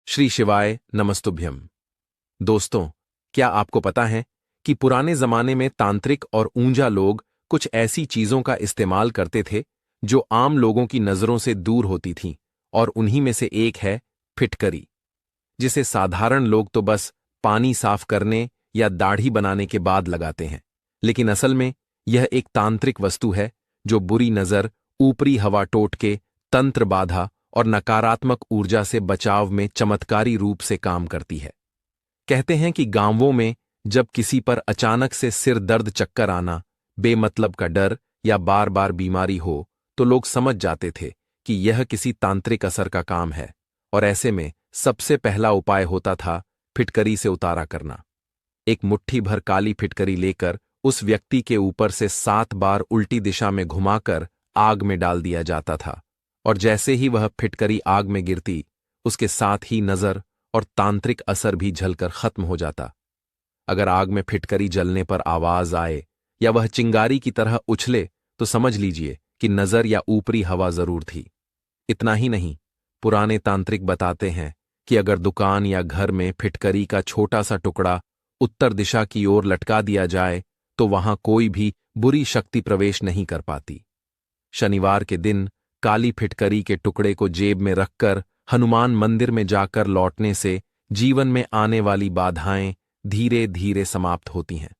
श्री शिवाय नमस्तुभ्यम। दोस्तों, क्या आपको पता है कि पुराने जमाने में तांत्रिक और ऊंजा लोग कुछ ऐसी चीजों का इस्तेमाल करते थे जो आम लोगों की नजरों से दूर होती थीं, और उन्हीं में से एक है फिटकरी, जिसे साधारण लोग तो बस पानी साफ करने या दाढ़ी बनाने के बाद लगाते हैं। लेकिन असल में यह एक तांत्रिक वस्तु है जो बुरी नजर, ऊपरी हवा टोटके, तंत्र बाधा और नकारात्मक ऊर्जा से बचाव में चमत्कारी रूप से काम करती है। कहते हैं कि गांवों में जब किसी पर अचानक से सिर दर्द, चक्कर आना, बेमतलब का डर या बार बार बीमारी हो, तो लोग समझ जाते थे कि यह किसी तांत्रिक असर का काम है, और ऐसे में सबसे पहला उपाय होता था फिटकरी से उतारा करना। एक मुट्ठी भर काली फिटकरी लेकर उस व्यक्ति के ऊपर से 7 बार उल्टी दिशा में घुमाकर आग में डाल दिया जाता था, और जैसे ही वह फिटकरी आग में गिरती, उसके साथ ही नजर और तांत्रिक असर भी झलकर खत्म हो जाता। अगर आग में फिटकरी जलने पर आवाज आए या वह चिंगारी की तरह उछले, तो समझ लीजिए कि नजर या ऊपरी हवा जरूर थी। इतना ही नहीं, पुराने तांत्रिक बताते हैं कि अगर दुकान या घर में फिटकरी का छोटा सा टुकड़ा उत्तर दिशा की ओर लटका दिया जाए, तो वहां कोई भी बुरी शक्ति प्रवेश नहीं कर पाती। शनिवार के दिन काली फिटकरी के टुकड़े को जेब में रखकर हनुमान मंदिर में जाकर लौटने से जीवन में आने वाली बाधाएं धीरे धीरे समाप्त होती हैं।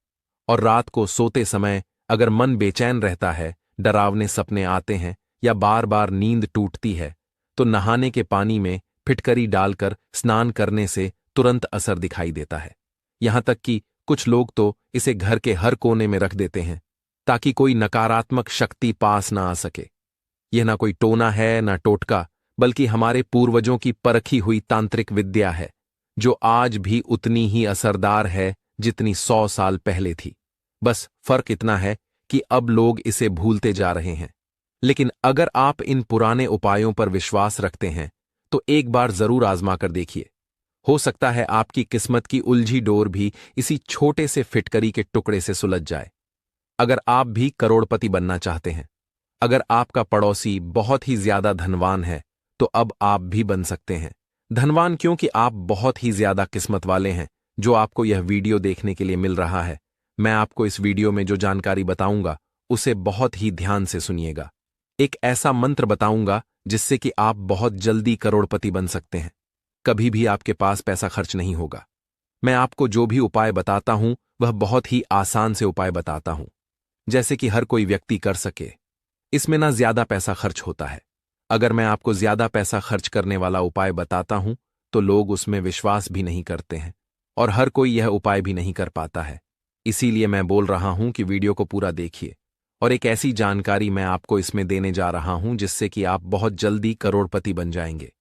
और रात को सोते समय अगर मन बेचैन रहता है, डरावने सपने आते हैं या बार बार नींद टूटती है, तो नहाने के पानी में फिटकरी डालकर स्नान करने से तुरंत असर दिखाई देता है। यहां तक कि कुछ लोग तो इसे घर के हर कोने में रख देते हैं ताकि कोई नकारात्मक शक्ति पास ना आ सके। यह ना कोई टोना है ना टोटका, बल्कि हमारे पूर्वजों की परखी हुई तांत्रिक विद्या है, जो आज भी उतनी ही असरदार है जितनी 100 साल पहले थी। बस फर्क इतना है कि अब लोग इसे भूलते जा रहे हैं। लेकिन अगर आप इन पुराने उपायों पर विश्वास रखते हैं, तो एक बार जरूर आजमा कर देखिए। हो सकता है आपकी किस्मत की उलझी डोर भी इसी छोटे से फिटकरी के टुकड़े से सुलझ जाए। अगर आप भी करोड़पति बनना चाहते हैं, अगर आपका पड़ोसी बहुत ही ज्यादा धनवान है, तो अब आप भी बन सकते हैं धनवान, क्योंकि आप बहुत ही ज्यादा किस्मत वाले हैं। जो आपको यह वीडियो देखने के लिए मिल रहा है, मैं आपको इस वीडियो में जो जानकारी बताऊंगा उसे बहुत ही ध्यान से सुनिएगा। एक ऐसा मंत्र बताऊंगा जिससे कि आप बहुत जल्दी करोड़पति बन सकते हैं। कभी भी आपके पास पैसा खर्च नहीं होगा। मैं आपको जो भी उपाय बताता हूं वह बहुत ही आसान से उपाय बताता हूं, जैसे कि हर कोई व्यक्ति कर सके। इसमें ना ज्यादा पैसा खर्च होता है। अगर मैं आपको ज्यादा पैसा खर्च करने वाला उपाय बताता हूं, तो लोग उसमें विश्वास भी नहीं करते हैं, और हर कोई यह उपाय भी नहीं कर पाता है। इसीलिए मैं बोल रहा हूं कि वीडियो को पूरा देखिए, और एक ऐसी जानकारी मैं आपको इसमें देने जा रहा हूं जिससे कि आप बहुत जल्दी करोड़पति बन जाएंगे।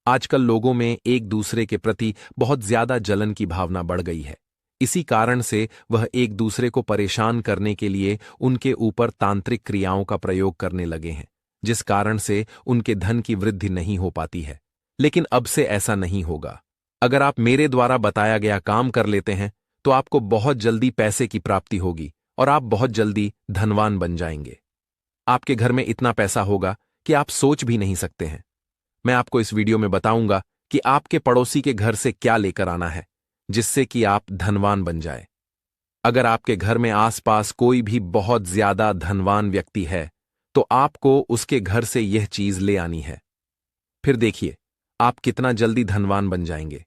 आजकल लोगों में एक दूसरे के प्रति बहुत ज्यादा जलन की भावना बढ़ गई है। इसी कारण से वह एक दूसरे को परेशान करने के लिए उनके ऊपर तांत्रिक क्रियाओं का प्रयोग करने लगे हैं, जिस कारण से उनके धन की वृद्धि नहीं हो पाती है। लेकिन अब से ऐसा नहीं होगा। अगर आप मेरे द्वारा बताया गया काम कर लेते हैं, तो आपको बहुत जल्दी पैसे की प्राप्ति होगी और आप बहुत जल्दी धनवान बन जाएंगे। आपके घर में इतना पैसा होगा कि आप सोच भी नहीं सकते हैं। मैं आपको इस वीडियो में बताऊंगा कि आपके पड़ोसी के घर से क्या लेकर आना है जिससे कि आप धनवान बन जाए। अगर आपके घर में आसपास कोई भी बहुत ज्यादा धनवान व्यक्ति है, तो आपको उसके घर से यह चीज ले आनी है। फिर देखिए आप कितना जल्दी धनवान बन जाएंगे।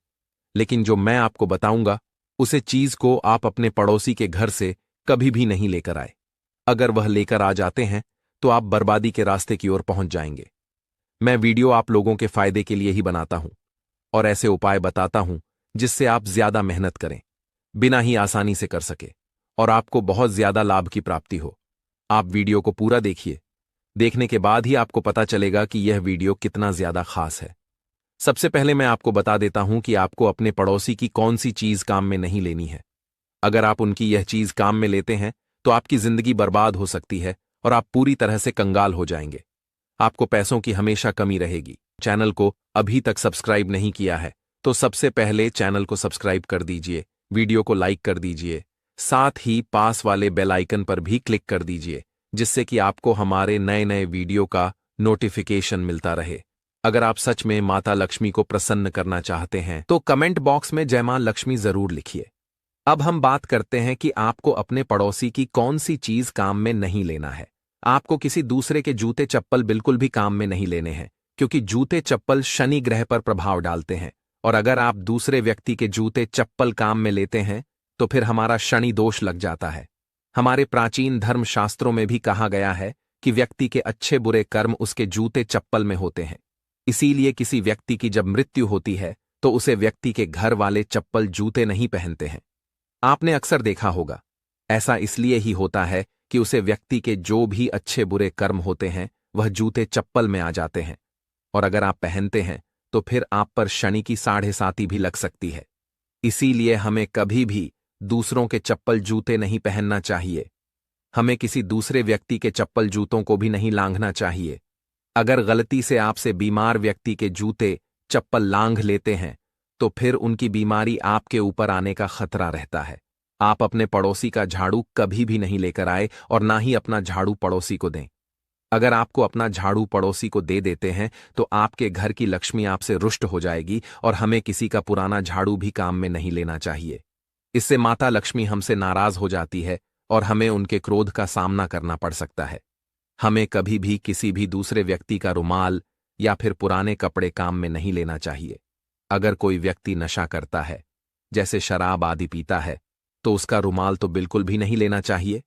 लेकिन जो मैं आपको बताऊंगा, उसे चीज को आप अपने पड़ोसी के घर से कभी भी नहीं लेकर आए। अगर वह लेकर आ जाते हैं, तो आप बर्बादी के रास्ते की ओर पहुंच जाएंगे। मैं वीडियो आप लोगों के फायदे के लिए ही बनाता हूं, और ऐसे उपाय बताता हूं जिससे आप ज्यादा मेहनत करें, बिना ही आसानी से कर सके, और आपको बहुत ज्यादा लाभ की प्राप्ति हो। आप वीडियो को पूरा देखिए। देखने के बाद ही आपको पता चलेगा कि यह वीडियो कितना ज्यादा खास है। सबसे पहले मैं आपको बता देता हूं कि आपको अपने पड़ोसी की कौन सी चीज काम में नहीं लेनी है। अगर आप उनकी यह चीज काम में लेते हैं, तो आपकी जिंदगी बर्बाद हो सकती है और आप पूरी तरह से कंगाल हो जाएंगे। आपको पैसों की हमेशा कमी रहेगी। चैनल को अभी तक सब्सक्राइब नहीं किया है, तो सबसे पहले चैनल को सब्सक्राइब कर दीजिए, वीडियो को लाइक कर दीजिए, साथ ही पास वाले बेल आइकन पर भी क्लिक कर दीजिए, जिससे कि आपको हमारे नए नए वीडियो का नोटिफिकेशन मिलता रहे। अगर आप सच में माता लक्ष्मी को प्रसन्न करना चाहते हैं तो कमेंट बॉक्स में जय मां लक्ष्मी जरूर लिखिए। अब हम बात करते हैं कि आपको अपने पड़ोसी की कौन सी चीज काम में नहीं लेना है। आपको किसी दूसरे के जूते चप्पल बिल्कुल भी काम में नहीं लेने हैं, क्योंकि जूते चप्पल शनि ग्रह पर प्रभाव डालते हैं। और अगर आप दूसरे व्यक्ति के जूते चप्पल काम में लेते हैं तो फिर हमारा शनि दोष लग जाता है। हमारे प्राचीन धर्मशास्त्रों में भी कहा गया है कि व्यक्ति के अच्छे बुरे कर्म उसके जूते चप्पल में होते हैं। इसीलिए किसी व्यक्ति की जब मृत्यु होती है तो उसे व्यक्ति के घर वाले चप्पल जूते नहीं पहनते हैं। आपने अक्सर देखा होगा, ऐसा इसलिए ही होता है कि उसे व्यक्ति के जो भी अच्छे बुरे कर्म होते हैं वह जूते चप्पल में आ जाते हैं। और अगर आप पहनते हैं तो फिर आप पर शनि की 7.5 भी लग सकती है। इसीलिए हमें कभी भी दूसरों के चप्पल जूते नहीं पहनना चाहिए। हमें किसी दूसरे व्यक्ति के चप्पल जूतों को भी नहीं लांघना चाहिए। अगर गलती से आपसे बीमार व्यक्ति के जूते चप्पल लांघ लेते हैं तो फिर उनकी बीमारी आपके ऊपर आने का खतरा रहता है। आप अपने पड़ोसी का झाड़ू कभी भी नहीं लेकर आए और ना ही अपना झाड़ू पड़ोसी को दें। अगर आपको अपना झाड़ू पड़ोसी को दे देते हैं तो आपके घर की लक्ष्मी आपसे रुष्ट हो जाएगी और हमें किसी का पुराना झाड़ू भी काम में नहीं लेना चाहिए। इससे माता लक्ष्मी हमसे नाराज हो जाती है और हमें उनके क्रोध का सामना करना पड़ सकता है। हमें कभी भी किसी भी दूसरे व्यक्ति का रुमाल या फिर पुराने कपड़े काम में नहीं लेना चाहिए। अगर कोई व्यक्ति नशा करता है, जैसे शराब आदि पीता है, तो उसका रुमाल तो बिल्कुल भी नहीं लेना चाहिए।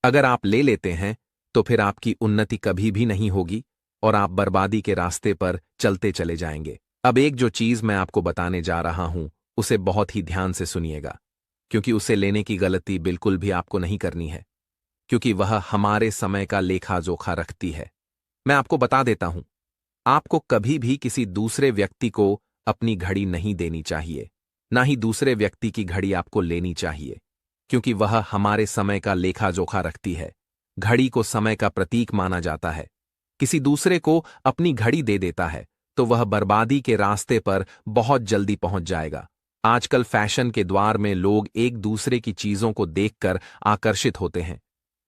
अगर आप ले लेते हैं तो फिर आपकी उन्नति कभी भी नहीं होगी और आप बर्बादी के रास्ते पर चलते चले जाएंगे। अब एक जो चीज मैं आपको बताने जा रहा हूं उसे बहुत ही ध्यान से सुनिएगा, क्योंकि उसे लेने की गलती बिल्कुल भी आपको नहीं करनी है, क्योंकि वह हमारे समय का लेखा जोखा रखती है। मैं आपको बता देता हूं, आपको कभी भी किसी दूसरे व्यक्ति को अपनी घड़ी नहीं देनी चाहिए, ना ही दूसरे व्यक्ति की घड़ी आपको लेनी चाहिए, क्योंकि वह हमारे समय का लेखा जोखा रखती है। घड़ी को समय का प्रतीक माना जाता है। किसी दूसरे को अपनी घड़ी दे देता है तो वह बर्बादी के रास्ते पर बहुत जल्दी पहुंच जाएगा। आजकल फैशन के द्वार में लोग एक दूसरे की चीजों को देखकर आकर्षित होते हैं।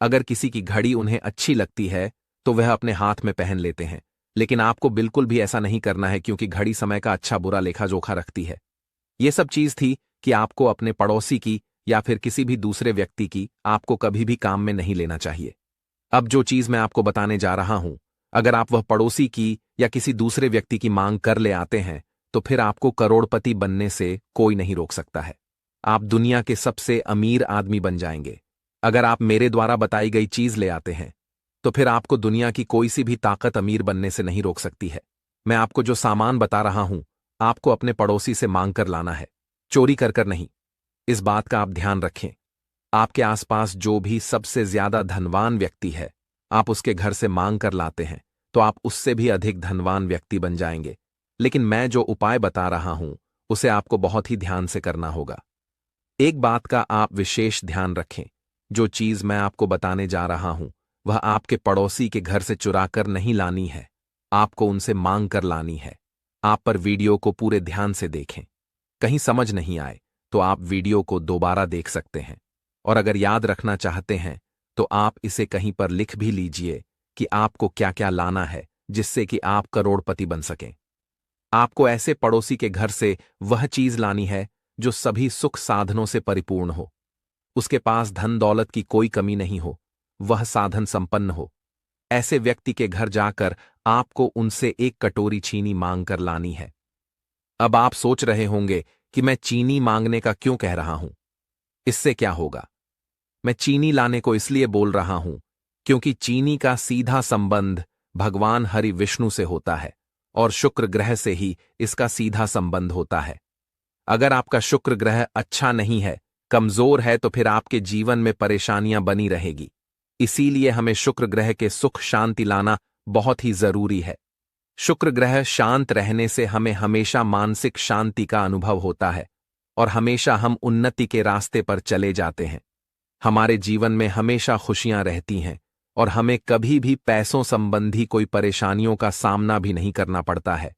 अगर किसी की घड़ी उन्हें अच्छी लगती है तो वह अपने हाथ में पहन लेते हैं, लेकिन आपको बिल्कुल भी ऐसा नहीं करना है, क्योंकि घड़ी समय का अच्छा बुरा लेखा जोखा रखती है। ये सब चीज थी कि आपको अपने पड़ोसी की या फिर किसी भी दूसरे व्यक्ति की आपको कभी भी काम में नहीं लेना चाहिए। अब जो चीज मैं आपको बताने जा रहा हूं, अगर आप वह पड़ोसी की या किसी दूसरे व्यक्ति की मांग कर ले आते हैं तो फिर आपको करोड़पति बनने से कोई नहीं रोक सकता है। आप दुनिया के सबसे अमीर आदमी बन जाएंगे। अगर आप मेरे द्वारा बताई गई चीज ले आते हैं तो फिर आपको दुनिया की कोई सी भी ताकत अमीर बनने से नहीं रोक सकती है। मैं आपको जो सामान बता रहा हूं, आपको अपने पड़ोसी से मांग कर लाना है, चोरी कर कर नहीं। इस बात का आप ध्यान रखें। आपके आसपास जो भी सबसे ज्यादा धनवान व्यक्ति है, आप उसके घर से मांग कर लाते हैं तो आप उससे भी अधिक धनवान व्यक्ति बन जाएंगे। लेकिन मैं जो उपाय बता रहा हूं उसे आपको बहुत ही ध्यान से करना होगा। एक बात का आप विशेष ध्यान रखें, जो चीज मैं आपको बताने जा रहा हूं वह आपके पड़ोसी के घर से चुराकर नहीं लानी है, आपको उनसे मांग कर लानी है। आप पर वीडियो को पूरे ध्यान से देखें। कहीं समझ नहीं आए तो आप वीडियो को दोबारा देख सकते हैं, और अगर याद रखना चाहते हैं तो आप इसे कहीं पर लिख भी लीजिए कि आपको क्या क्या लाना है, जिससे कि आप करोड़पति बन सकें। आपको ऐसे पड़ोसी के घर से वह चीज लानी है जो सभी सुख साधनों से परिपूर्ण हो, उसके पास धन दौलत की कोई कमी नहीं हो, वह साधन संपन्न हो। ऐसे व्यक्ति के घर जाकर आपको उनसे एक कटोरी चीनी मांग कर लानी है। अब आप सोच रहे होंगे कि मैं चीनी मांगने का क्यों कह रहा हूं, इससे क्या होगा। मैं चीनी लाने को इसलिए बोल रहा हूं क्योंकि चीनी का सीधा संबंध भगवान हरि विष्णु से होता है और शुक्र ग्रह से ही इसका सीधा संबंध होता है। अगर आपका शुक्र ग्रह अच्छा नहीं है, कमजोर है, तो फिर आपके जीवन में परेशानियां बनी रहेगी। इसीलिए हमें शुक्र ग्रह के सुख शांति लाना बहुत ही जरूरी है। शुक्र ग्रह शांत रहने से हमें हमेशा मानसिक शांति का अनुभव होता है और हमेशा हम उन्नति के रास्ते पर चले जाते हैं। हमारे जीवन में हमेशा खुशियां रहती हैं और हमें कभी भी पैसों संबंधी कोई परेशानियों का सामना भी नहीं करना पड़ता है।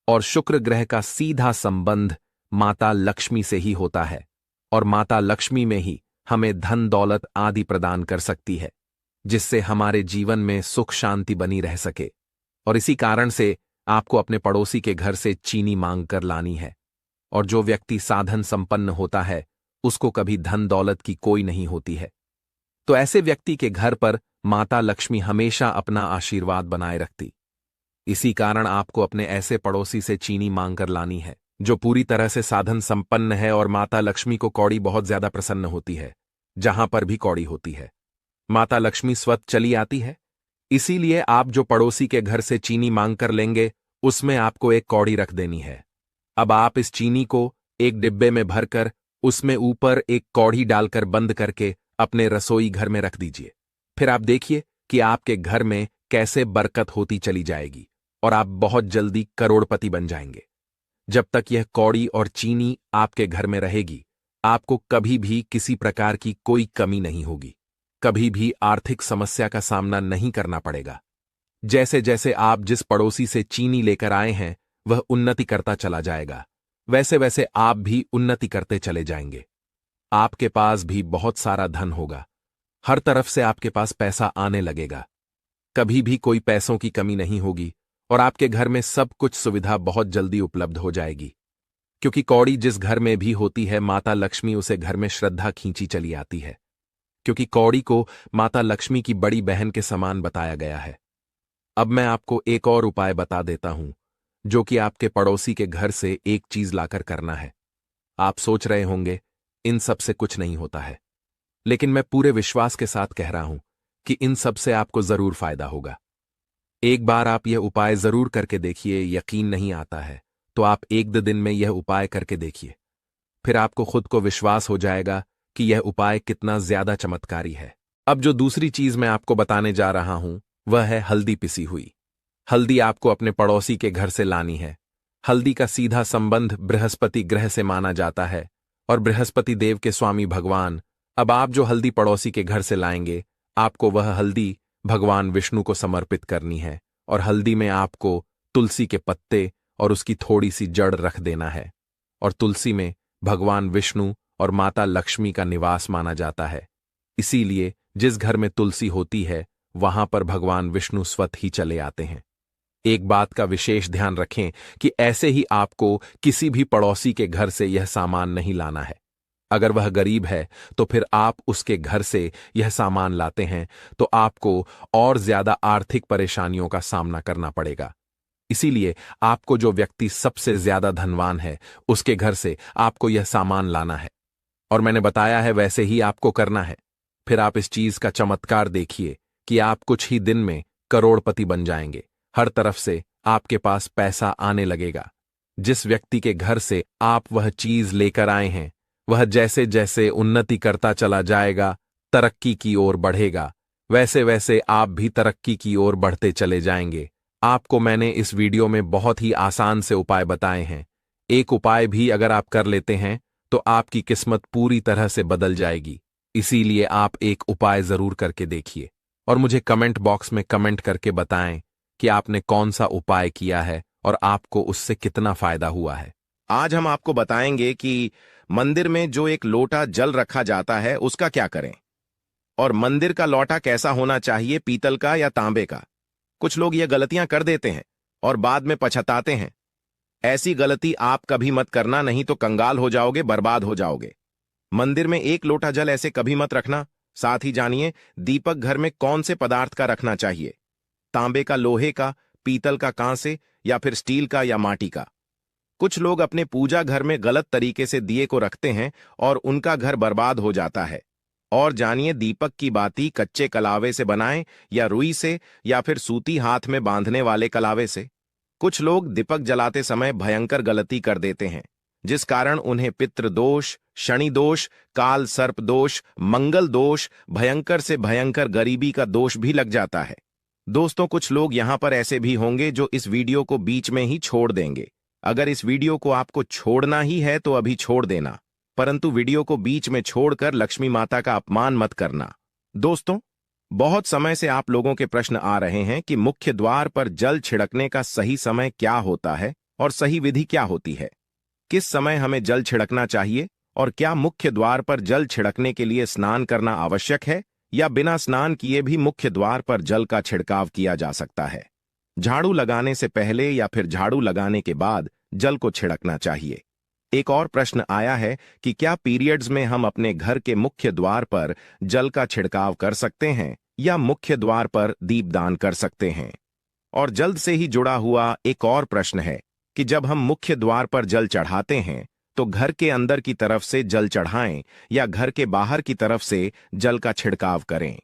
और शुक्र ग्रह का सीधा संबंध माता लक्ष्मी से ही होता है, और माता लक्ष्मी में ही हमें धन दौलत आदि प्रदान कर सकती है, जिससे हमारे जीवन में सुख शांति बनी रह सके। और इसी कारण से आपको अपने पड़ोसी के घर से चीनी मांग कर लानी है। और जो व्यक्ति साधन संपन्न होता है उसको कभी धन दौलत की कोई नहीं होती है। तो ऐसे व्यक्ति के घर पर माता लक्ष्मी हमेशा अपना आशीर्वाद बनाए रखती। इसी कारण आपको अपने ऐसे पड़ोसी से चीनी मांग कर लानी है जो पूरी तरह से साधन संपन्न है, और माता लक्ष्मी को कौड़ी बहुत ज्यादा प्रसन्न होती है जहां पर भी कौड़ी होती है। माता लक्ष्मी स्वतः चली आती है। इसीलिए आप जो पड़ोसी के घर से चीनी मांग कर लेंगे उसमें आपको एक कौड़ी रख देनी है। अब आप इस चीनी को एक डिब्बे में भरकर उसमें ऊपर एक कौड़ी डालकर बंद करके अपने रसोई घर में रख दीजिए। फिर आप देखिए कि आपके घर में कैसे बरकत होती चली जाएगी और आप बहुत जल्दी करोड़पति बन जाएंगे। जब तक यह कौड़ी और चीनी आपके घर में रहेगी आपको कभी भी किसी प्रकार की कोई कमी नहीं होगी, कभी भी आर्थिक समस्या का सामना नहीं करना पड़ेगा। जैसे जैसे आप जिस पड़ोसी से चीनी लेकर आए हैं वह उन्नति करता चला जाएगा, वैसे वैसे आप भी उन्नति करते चले जाएंगे। आपके पास भी बहुत सारा धन होगा, हर तरफ से आपके पास पैसा आने लगेगा, कभी भी कोई पैसों की कमी नहीं होगी और आपके घर में सब कुछ सुविधा बहुत जल्दी उपलब्ध हो जाएगी। क्योंकि कौड़ी जिस घर में भी होती है माता लक्ष्मी उसे घर में श्रद्धा खींची चली आती है, क्योंकि कौड़ी को माता लक्ष्मी की बड़ी बहन के समान बताया गया है। अब मैं आपको एक और उपाय बता देता हूं जो कि आपके पड़ोसी के घर से एक चीज लाकर करना है। आप सोच रहे होंगे इन सब से कुछ नहीं होता है, लेकिन मैं पूरे विश्वास के साथ कह रहा हूं कि इन सब से आपको जरूर फायदा होगा। एक बार आप यह उपाय जरूर करके देखिए, यकीन नहीं आता है तो आप एक दो दिन में यह उपाय करके देखिए, फिर आपको खुद को विश्वास हो जाएगा कि यह उपाय कितना ज्यादा चमत्कारी है। अब जो दूसरी चीज मैं आपको बताने जा रहा हूं वह है हल्दी पिसी हुई। हल्दी आपको अपने पड़ोसी के घर से लानी है। हल्दी का सीधा संबंध बृहस्पति ग्रह से माना जाता है और बृहस्पति देव के स्वामी भगवान। अब आप जो हल्दी पड़ोसी के घर से लाएंगे आपको वह हल्दी भगवान विष्णु को समर्पित करनी है, और हल्दी में आपको तुलसी के पत्ते और उसकी थोड़ी सी जड़ रख देना है। और तुलसी में भगवान विष्णु और माता लक्ष्मी का निवास माना जाता है, इसीलिए जिस घर में तुलसी होती है वहां पर भगवान विष्णु स्वतः ही चले आते हैं। एक बात का विशेष ध्यान रखें कि ऐसे ही आपको किसी भी पड़ोसी के घर से यह सामान नहीं लाना है। अगर वह गरीब है तो फिर आप उसके घर से यह सामान लाते हैं तो आपको और ज्यादा आर्थिक परेशानियों का सामना करना पड़ेगा। इसीलिए आपको जो व्यक्ति सबसे ज्यादा धनवान है उसके घर से आपको यह सामान लाना है, और मैंने बताया है वैसे ही आपको करना है। फिर आप इस चीज का चमत्कार देखिए कि आप कुछ ही दिन में करोड़पति बन जाएंगे। हर तरफ से आपके पास पैसा आने लगेगा। जिस व्यक्ति के घर से आप वह चीज लेकर आए हैं वह जैसे जैसे उन्नति करता चला जाएगा, तरक्की की ओर बढ़ेगा, वैसे वैसे आप भी तरक्की की ओर बढ़ते चले जाएंगे। आपको मैंने इस वीडियो में बहुत ही आसान से उपाय बताए हैं। एक उपाय भी अगर आप कर लेते हैं तो आपकी किस्मत पूरी तरह से बदल जाएगी। इसीलिए आप एक उपाय जरूर करके देखिए और मुझे कमेंट बॉक्स में कमेंट करके बताएं कि आपने कौन सा उपाय किया है और आपको उससे कितना फायदा हुआ है। आज हम आपको बताएंगे कि मंदिर में जो एक लोटा जल रखा जाता है उसका क्या करें, और मंदिर का लोटा कैसा होना चाहिए, पीतल का या तांबे का। कुछ लोग ये गलतियां कर देते हैं और बाद में पछताते हैं। ऐसी गलती आप कभी मत करना, नहीं तो कंगाल हो जाओगे, बर्बाद हो जाओगे। मंदिर में एक लोटा जल ऐसे कभी मत रखना। साथ ही जानिए दीपक घर में कौन से पदार्थ का रखना चाहिए, तांबे का, लोहे का, पीतल का, कांसे या फिर स्टील का या माटी का। कुछ लोग अपने पूजा घर में गलत तरीके से दिए को रखते हैं और उनका घर बर्बाद हो जाता है। और जानिए दीपक की बाती कच्चे कलावे से बनाएं या रुई से या फिर सूती हाथ में बांधने वाले कलावे से। कुछ लोग दीपक जलाते समय भयंकर गलती कर देते हैं जिस कारण उन्हें पितृ दोष, शनि दोष, काल सर्प दोष, मंगल दोष, भयंकर से भयंकर गरीबी का दोष भी लग जाता है। दोस्तों कुछ लोग यहां पर ऐसे भी होंगे जो इस वीडियो को बीच में ही छोड़ देंगे। अगर इस वीडियो को आपको छोड़ना ही है तो अभी छोड़ देना, परंतु वीडियो को बीच में छोड़कर लक्ष्मी माता का अपमान मत करना। दोस्तों बहुत समय से आप लोगों के प्रश्न आ रहे हैं कि मुख्य द्वार पर जल छिड़कने का सही समय क्या होता है और सही विधि क्या होती है, किस समय हमें जल छिड़कना चाहिए, और क्या मुख्य द्वार पर जल छिड़कने के लिए स्नान करना आवश्यक है या बिना स्नान किए भी मुख्य द्वार पर जल का छिड़काव किया जा सकता है। झाड़ू लगाने से पहले या फिर झाड़ू लगाने के बाद जल को छिड़कना चाहिए। एक और प्रश्न आया है कि क्या पीरियड्स में हम अपने घर के मुख्य द्वार पर जल का छिड़काव कर सकते हैं या मुख्य द्वार पर दीपदान कर सकते हैं। और जल्द से ही जुड़ा हुआ एक और प्रश्न है कि जब हम मुख्य द्वार पर जल चढ़ाते हैं तो घर के अंदर की तरफ से जल चढ़ाएं या घर के बाहर की तरफ से जल का छिड़काव करें।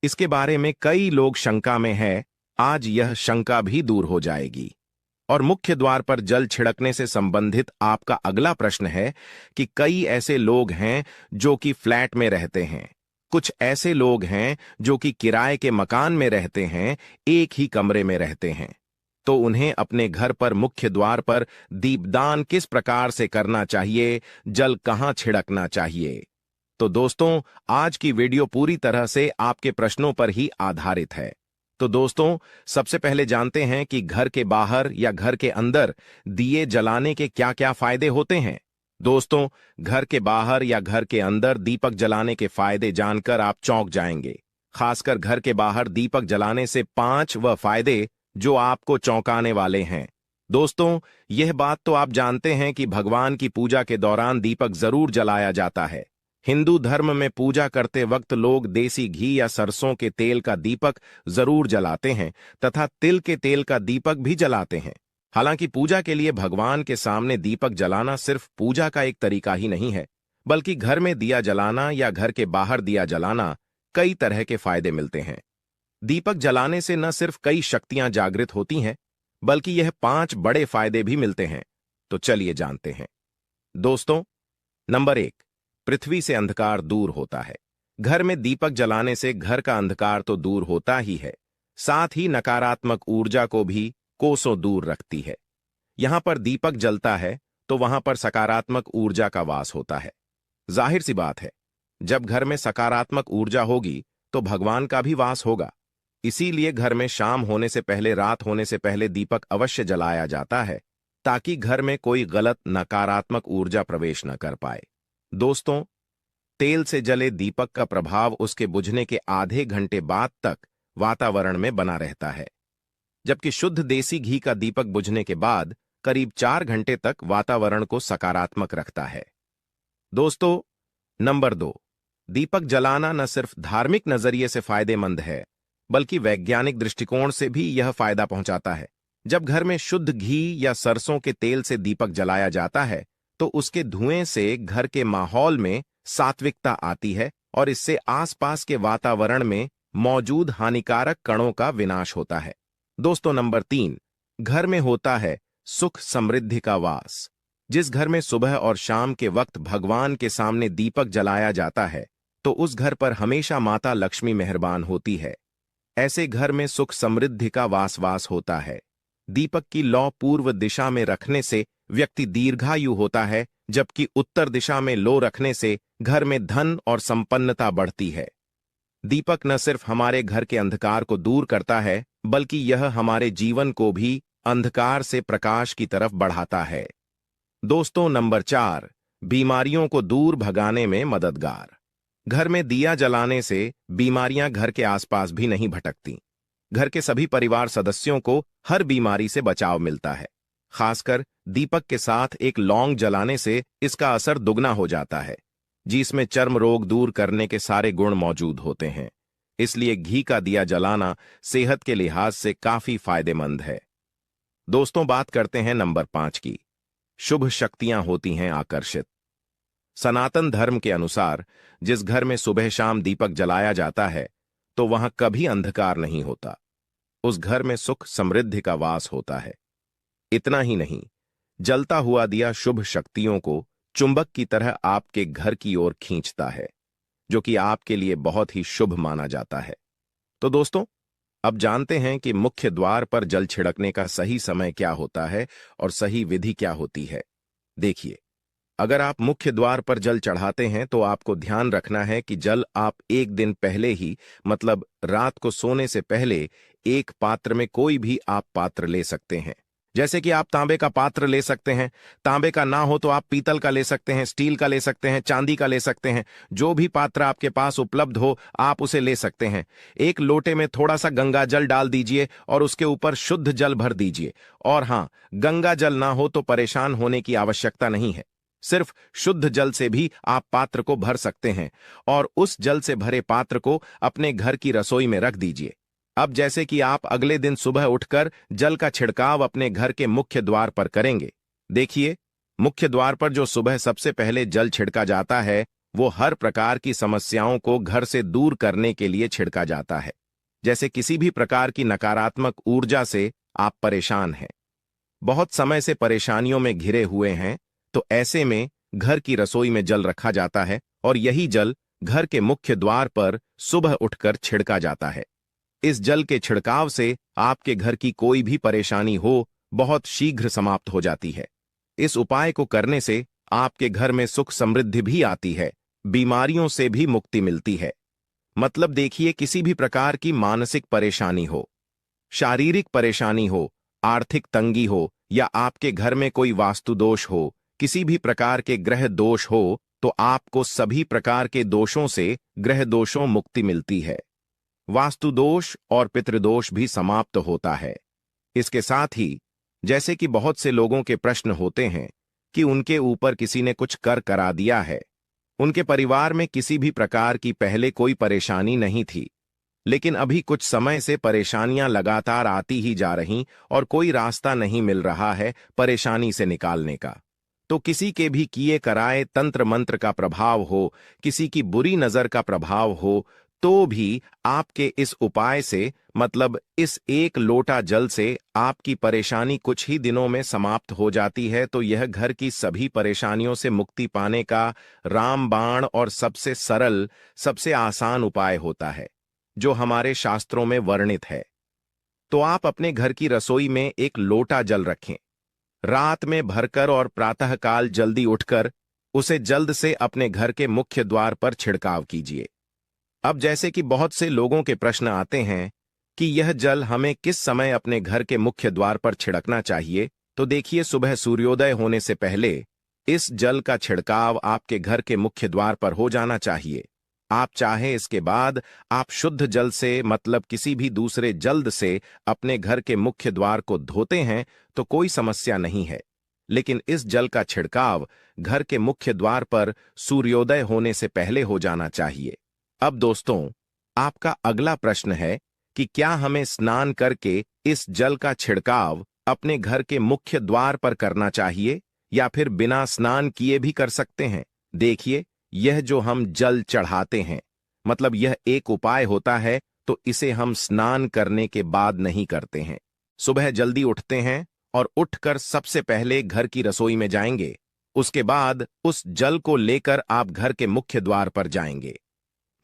इसके बारे में कई लोग शंका में है, आज यह शंका भी दूर हो जाएगी। और मुख्य द्वार पर जल छिड़कने से संबंधित आपका अगला प्रश्न है कि कई ऐसे लोग हैं जो कि फ्लैट में रहते हैं, कुछ ऐसे लोग हैं जो कि किराए के मकान में रहते हैं, एक ही कमरे में रहते हैं, तो उन्हें अपने घर पर मुख्य द्वार पर दीपदान किस प्रकार से करना चाहिए, जल कहां छिड़कना चाहिए। तो दोस्तों, आज की वीडियो पूरी तरह से आपके प्रश्नों पर ही आधारित है। तो दोस्तों, सबसे पहले जानते हैं कि घर के बाहर या घर के अंदर दिए जलाने के क्या क्या फायदे होते हैं। दोस्तों, घर के बाहर या घर के अंदर दीपक जलाने के फायदे जानकर आप चौंक जाएंगे। खासकर घर के बाहर दीपक जलाने से 5 वह फायदे जो आपको चौंकाने वाले हैं। दोस्तों, यह बात तो आप जानते हैं कि भगवान की पूजा के दौरान दीपक जरूर जलाया जाता है। हिंदू धर्म में पूजा करते वक्त लोग देसी घी या सरसों के तेल का दीपक जरूर जलाते हैं तथा तिल के तेल का दीपक भी जलाते हैं। हालांकि पूजा के लिए भगवान के सामने दीपक जलाना सिर्फ पूजा का एक तरीका ही नहीं है, बल्कि घर में दिया जलाना या घर के बाहर दिया जलाना कई तरह के फायदे मिलते हैं। दीपक जलाने से न सिर्फ कई शक्तियां जागृत होती हैं, बल्कि यह 5 बड़े फायदे भी मिलते हैं। तो चलिए जानते हैं। दोस्तों, नंबर 1, पृथ्वी से अंधकार दूर होता है। घर में दीपक जलाने से घर का अंधकार तो दूर होता ही है, साथ ही नकारात्मक ऊर्जा को भी कोसों दूर रखती है। यहां पर दीपक जलता है तो वहां पर सकारात्मक ऊर्जा का वास होता है। जाहिर सी बात है, जब घर में सकारात्मक ऊर्जा होगी तो भगवान का भी वास होगा। इसीलिए घर में शाम होने से पहले, रात होने से पहले दीपक अवश्य जलाया जाता है, ताकि घर में कोई गलत नकारात्मक ऊर्जा प्रवेश न कर पाए। दोस्तों, तेल से जले दीपक का प्रभाव उसके बुझने के आधे घंटे बाद तक वातावरण में बना रहता है, जबकि शुद्ध देसी घी का दीपक बुझने के बाद करीब 4 घंटे तक वातावरण को सकारात्मक रखता है। दोस्तों, नंबर 2, दीपक जलाना न सिर्फ धार्मिक नजरिए से फायदेमंद है, बल्कि वैज्ञानिक दृष्टिकोण से भी यह फायदा पहुंचाता है। जब घर में शुद्ध घी या सरसों के तेल से दीपक जलाया जाता है तो उसके धुएं से घर के माहौल में सात्विकता आती है और इससे आसपास के वातावरण में मौजूद हानिकारक कणों का विनाश होता है। दोस्तों, नंबर 3, घर में होता है सुख समृद्धि का वास। जिस घर में सुबह और शाम के वक्त भगवान के सामने दीपक जलाया जाता है तो उस घर पर हमेशा माता लक्ष्मी मेहरबान होती है। ऐसे घर में सुख समृद्धि का वास होता है। दीपक की लौ पूर्व दिशा में रखने से व्यक्ति दीर्घायु होता है, जबकि उत्तर दिशा में लो रखने से घर में धन और संपन्नता बढ़ती है। दीपक न सिर्फ हमारे घर के अंधकार को दूर करता है, बल्कि यह हमारे जीवन को भी अंधकार से प्रकाश की तरफ बढ़ाता है। दोस्तों, नंबर 4, बीमारियों को दूर भगाने में मददगार। घर में दिया जलाने से बीमारियां घर के आसपास भी नहीं भटकती। घर के सभी परिवार सदस्यों को हर बीमारी से बचाव मिलता है। खासकर दीपक के साथ एक लौंग जलाने से इसका असर दुगना हो जाता है, जिसमें चर्म रोग दूर करने के सारे गुण मौजूद होते हैं। इसलिए घी का दिया जलाना सेहत के लिहाज से काफी फायदेमंद है। दोस्तों, बात करते हैं नंबर 5 की। शुभ शक्तियां होती हैं आकर्षित। सनातन धर्म के अनुसार जिस घर में सुबह शाम दीपक जलाया जाता है तो वहां कभी अंधकार नहीं होता। उस घर में सुख समृद्धि का वास होता है। इतना ही नहीं, जलता हुआ दिया शुभ शक्तियों को चुंबक की तरह आपके घर की ओर खींचता है, जो कि आपके लिए बहुत ही शुभ माना जाता है। तो दोस्तों, अब जानते हैं कि मुख्य द्वार पर जल छिड़कने का सही समय क्या होता है और सही विधि क्या होती है। देखिए, अगर आप मुख्य द्वार पर जल चढ़ाते हैं तो आपको ध्यान रखना है कि जल आप एक दिन पहले ही, मतलब रात को सोने से पहले, एक पात्र में, कोई भी आप पात्र ले सकते हैं, जैसे कि आप तांबे का पात्र ले सकते हैं, तांबे का ना हो तो आप पीतल का ले सकते हैं, स्टील का ले सकते हैं, चांदी का ले सकते हैं। जो भी पात्र आपके पास उपलब्ध हो आप उसे ले सकते हैं। एक लोटे में थोड़ा सा गंगा जल डाल दीजिए और उसके ऊपर शुद्ध जल भर दीजिए। और हां, गंगा जल ना हो तो परेशान होने की आवश्यकता नहीं है। सिर्फ शुद्ध जल से भी आप पात्र को भर सकते हैं और उस जल से भरे पात्र को अपने घर की रसोई में रख दीजिए। अब जैसे कि आप अगले दिन सुबह उठकर जल का छिड़काव अपने घर के मुख्य द्वार पर करेंगे। देखिए, मुख्य द्वार पर जो सुबह सबसे पहले जल छिड़का जाता है वो हर प्रकार की समस्याओं को घर से दूर करने के लिए छिड़का जाता है। जैसे किसी भी प्रकार की नकारात्मक ऊर्जा से आप परेशान हैं, बहुत समय से परेशानियों में घिरे हुए हैं, तो ऐसे में घर की रसोई में जल रखा जाता है और यही जल घर के मुख्य द्वार पर सुबह उठकर छिड़का जाता है। इस जल के छिड़काव से आपके घर की कोई भी परेशानी हो बहुत शीघ्र समाप्त हो जाती है। इस उपाय को करने से आपके घर में सुख समृद्धि भी आती है, बीमारियों से भी मुक्ति मिलती है। मतलब देखिए, किसी भी प्रकार की मानसिक परेशानी हो, शारीरिक परेशानी हो, आर्थिक तंगी हो या आपके घर में कोई वास्तु दोष हो, किसी भी प्रकार के ग्रह दोष हो, तो आपको सभी प्रकार के दोषों से, ग्रह दोषों मुक्ति मिलती है। वास्तु दोष और पितृदोष भी समाप्त होता है। इसके साथ ही जैसे कि बहुत से लोगों के प्रश्न होते हैं कि उनके ऊपर किसी ने कुछ कर करा दिया है, उनके परिवार में किसी भी प्रकार की पहले कोई परेशानी नहीं थी, लेकिन अभी कुछ समय से परेशानियां लगातार आती ही जा रही और कोई रास्ता नहीं मिल रहा है परेशानी से निकालने का। तो किसी के भी किए कराए तंत्र मंत्र का प्रभाव हो, किसी की बुरी नजर का प्रभाव हो, तो भी आपके इस उपाय से, मतलब इस एक लोटा जल से आपकी परेशानी कुछ ही दिनों में समाप्त हो जाती है। तो यह घर की सभी परेशानियों से मुक्ति पाने का रामबाण और सबसे सरल, सबसे आसान उपाय होता है, जो हमारे शास्त्रों में वर्णित है। तो आप अपने घर की रसोई में एक लोटा जल रखें, रात में भरकर और प्रातःकाल जल्दी उठकर उसे जल्द से अपने घर के मुख्य द्वार पर छिड़काव कीजिए। अब जैसे कि बहुत से लोगों के प्रश्न आते हैं कि यह जल हमें किस समय अपने घर के मुख्य द्वार पर छिड़कना चाहिए, तो देखिए, सुबह सूर्योदय होने से पहले इस जल का छिड़काव आपके घर के मुख्य द्वार पर हो जाना चाहिए। आप चाहे इसके बाद आप शुद्ध जल से, मतलब किसी भी दूसरे जल से अपने घर के मुख्य द्वार को धोते हैं तो कोई समस्या नहीं है, लेकिन इस जल का छिड़काव घर के मुख्य द्वार पर सूर्योदय होने से पहले हो जाना चाहिए। अब दोस्तों, आपका अगला प्रश्न है कि क्या हमें स्नान करके इस जल का छिड़काव अपने घर के मुख्य द्वार पर करना चाहिए या फिर बिना स्नान किए भी कर सकते हैं। देखिए, यह जो हम जल चढ़ाते हैं, मतलब यह एक उपाय होता है, तो इसे हम स्नान करने के बाद नहीं करते हैं। सुबह जल्दी उठते हैं और उठकर सबसे पहले घर की रसोई में जाएंगे, उसके बाद उस जल को लेकर आप घर के मुख्य द्वार पर जाएंगे।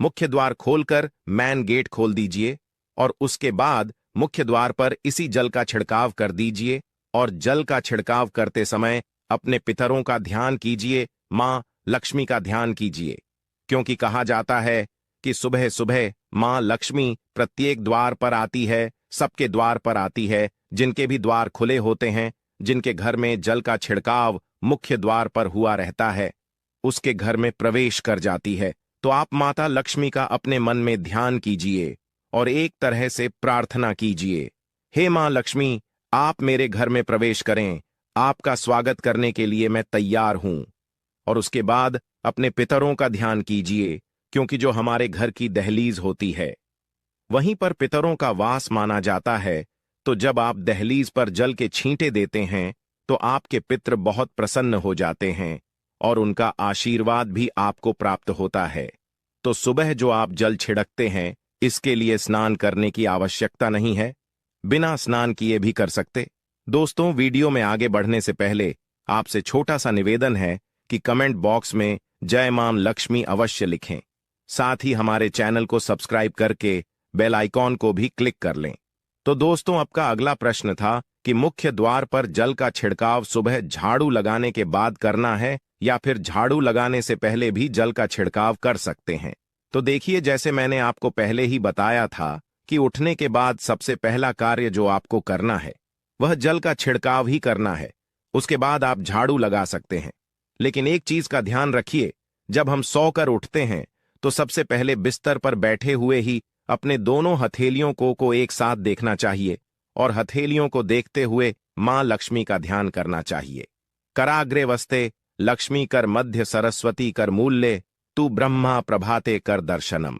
मुख्य द्वार खोलकर मैन गेट खोल दीजिए और उसके बाद मुख्य द्वार पर इसी जल का छिड़काव कर दीजिए और जल का छिड़काव करते समय अपने पितरों का ध्यान कीजिए, मां लक्ष्मी का ध्यान कीजिए, क्योंकि कहा जाता है कि सुबह सुबह मां लक्ष्मी प्रत्येक द्वार पर आती है, सबके द्वार पर आती है। जिनके भी द्वार खुले होते हैं, जिनके घर में जल का छिड़काव मुख्य द्वार पर हुआ रहता है, उसके घर में प्रवेश कर जाती है। तो आप माता लक्ष्मी का अपने मन में ध्यान कीजिए और एक तरह से प्रार्थना कीजिए, हे मां लक्ष्मी, आप मेरे घर में प्रवेश करें, आपका स्वागत करने के लिए मैं तैयार हूं। और उसके बाद अपने पितरों का ध्यान कीजिए, क्योंकि जो हमारे घर की दहलीज होती है, वहीं पर पितरों का वास माना जाता है। तो जब आप दहलीज पर जल के छींटे देते हैं तो आपके पितृ बहुत प्रसन्न हो जाते हैं और उनका आशीर्वाद भी आपको प्राप्त होता है। तो सुबह जो आप जल छिड़कते हैं, इसके लिए स्नान करने की आवश्यकता नहीं है, बिना स्नान किए भी कर सकते। दोस्तों, वीडियो में आगे बढ़ने से पहले आपसे छोटा सा निवेदन है कि कमेंट बॉक्स में जय मां लक्ष्मी अवश्य लिखें। साथ ही हमारे चैनल को सब्सक्राइब करके बेल आइकॉन को भी क्लिक कर लें। तो दोस्तों, आपका अगला प्रश्न था कि मुख्य द्वार पर जल का छिड़काव सुबह झाड़ू लगाने के बाद करना है या फिर झाड़ू लगाने से पहले भी जल का छिड़काव कर सकते हैं। तो देखिए, जैसे मैंने आपको पहले ही बताया था कि उठने के बाद सबसे पहला कार्य जो आपको करना है, वह जल का छिड़काव ही करना है। उसके बाद आप झाड़ू लगा सकते हैं। लेकिन एक चीज का ध्यान रखिए, जब हम सोकर उठते हैं तो सबसे पहले बिस्तर पर बैठे हुए ही अपने दोनों हथेलियों को एक साथ देखना चाहिए और हथेलियों को देखते हुए मां लक्ष्मी का ध्यान करना चाहिए। कराग्रे वस्ते लक्ष्मी कर मध्य सरस्वती कर मूल्य तू ब्रह्मा प्रभाते कर दर्शनम।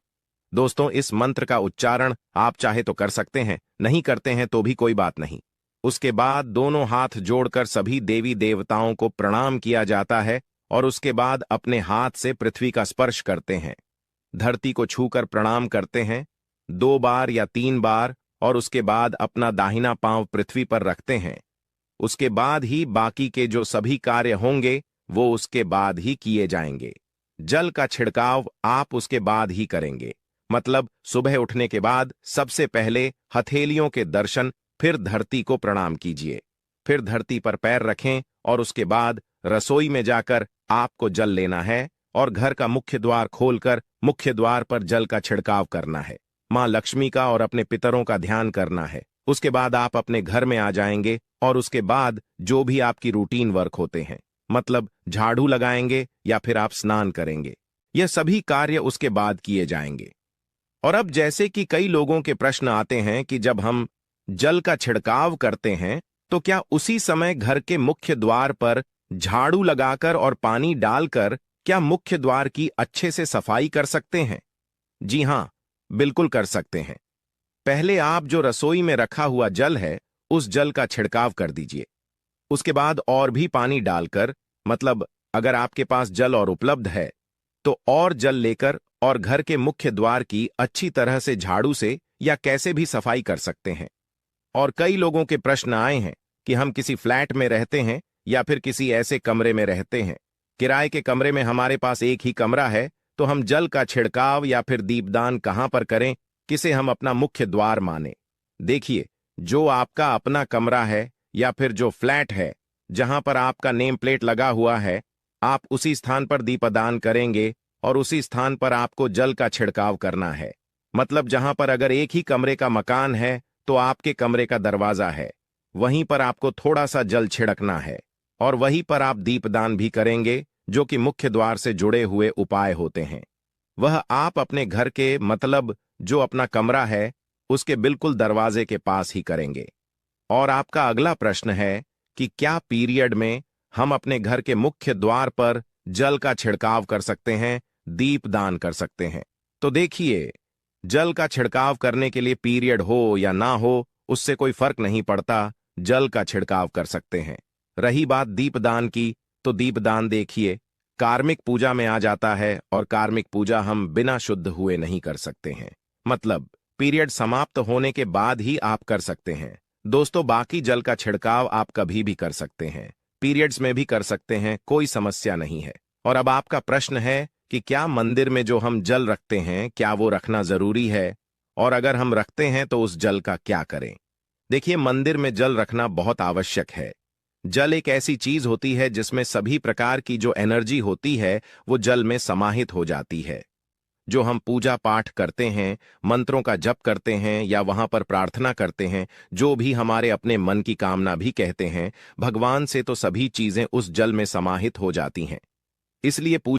दोस्तों, इस मंत्र का उच्चारण आप चाहे तो कर सकते हैं, नहीं करते हैं तो भी कोई बात नहीं। उसके बाद दोनों हाथ जोड़कर सभी देवी देवताओं को प्रणाम किया जाता है और उसके बाद अपने हाथ से पृथ्वी का स्पर्श करते हैं। धरती को छूकर प्रणाम करते हैं 2 बार या 3 बार और उसके बाद अपना दाहिना पांव पृथ्वी पर रखते हैं। उसके बाद ही बाकी के जो सभी कार्य होंगे वो उसके बाद ही किए जाएंगे। जल का छिड़काव आप उसके बाद ही करेंगे, मतलब सुबह उठने के बाद सबसे पहले हथेलियों के दर्शन, फिर धरती को प्रणाम कीजिए, फिर धरती पर पैर रखें और उसके बाद रसोई में जाकर आपको जल लेना है और घर का मुख्य द्वार खोलकर मुख्य द्वार पर जल का छिड़काव करना है। मां लक्ष्मी का और अपने पितरों का ध्यान करना है। उसके बाद आप अपने घर में आ जाएंगे और उसके बाद जो भी आपकी रूटीन वर्क होते हैं, मतलब झाड़ू लगाएंगे या फिर आप स्नान करेंगे, यह सभी कार्य उसके बाद किए जाएंगे। और अब जैसे कि कई लोगों के प्रश्न आते हैं कि जब हम जल का छिड़काव करते हैं तो क्या उसी समय घर के मुख्य द्वार पर झाड़ू लगाकर और पानी डालकर क्या मुख्य द्वार की अच्छे से सफाई कर सकते हैं? जी हां, बिल्कुल कर सकते हैं। पहले आप जो रसोई में रखा हुआ जल है उस जल का छिड़काव कर दीजिए। उसके बाद और भी पानी डालकर, मतलब अगर आपके पास जल और उपलब्ध है तो और जल लेकर और घर के मुख्य द्वार की अच्छी तरह से झाड़ू से या कैसे भी सफाई कर सकते हैं। और कई लोगों के प्रश्न आए हैं कि हम किसी फ्लैट में रहते हैं या फिर किसी ऐसे कमरे में रहते हैं, किराए के कमरे में हमारे पास एक ही कमरा है, तो हम जल का छिड़काव या फिर दीपदान कहां पर करें, किसे हम अपना मुख्य द्वार माने। देखिए, जो आपका अपना कमरा है या फिर जो फ्लैट है जहां पर आपका नेम प्लेट लगा हुआ है, आप उसी स्थान पर दीपदान करेंगे और उसी स्थान पर आपको जल का छिड़काव करना है। मतलब जहां पर अगर एक ही कमरे का मकान है तो आपके कमरे का दरवाजा है, वहीं पर आपको थोड़ा सा जल छिड़कना है और वहीं पर आप दीपदान भी करेंगे, जो कि मुख्य द्वार से जुड़े हुए उपाय होते हैं। वह आप अपने घर के, मतलब जो अपना कमरा है उसके बिल्कुल दरवाजे के पास ही करेंगे। और आपका अगला प्रश्न है कि क्या पीरियड में हम अपने घर के मुख्य द्वार पर जल का छिड़काव कर सकते हैं, दीपदान कर सकते हैं? तो देखिए, जल का छिड़काव करने के लिए पीरियड हो या ना हो उससे कोई फर्क नहीं पड़ता, जल का छिड़काव कर सकते हैं। रही बात दीपदान की, तो दीपदान देखिए कार्मिक पूजा में आ जाता है और कार्मिक पूजा हम बिना शुद्ध हुए नहीं कर सकते हैं, मतलब पीरियड समाप्त होने के बाद ही आप कर सकते हैं। दोस्तों, बाकी जल का छिड़काव आप कभी भी कर सकते हैं, पीरियड्स में भी कर सकते हैं, कोई समस्या नहीं है। और अब आपका प्रश्न है कि क्या मंदिर में जो हम जल रखते हैं क्या वो रखना जरूरी है, और अगर हम रखते हैं तो उस जल का क्या करें? देखिए, मंदिर में जल रखना बहुत आवश्यक है। जल एक ऐसी चीज होती है जिसमें सभी प्रकार की जो एनर्जी होती है वो जल में समाहित हो जाती है। जो हम पूजा पाठ करते हैं, मंत्रों का जप करते हैं या वहां पर प्रार्थना करते हैं, जो भी हमारे अपने मन की कामना भी कहते हैं, भगवान से तो सभी चीजें उस जल में समाहित हो जाती हैं। इसलिए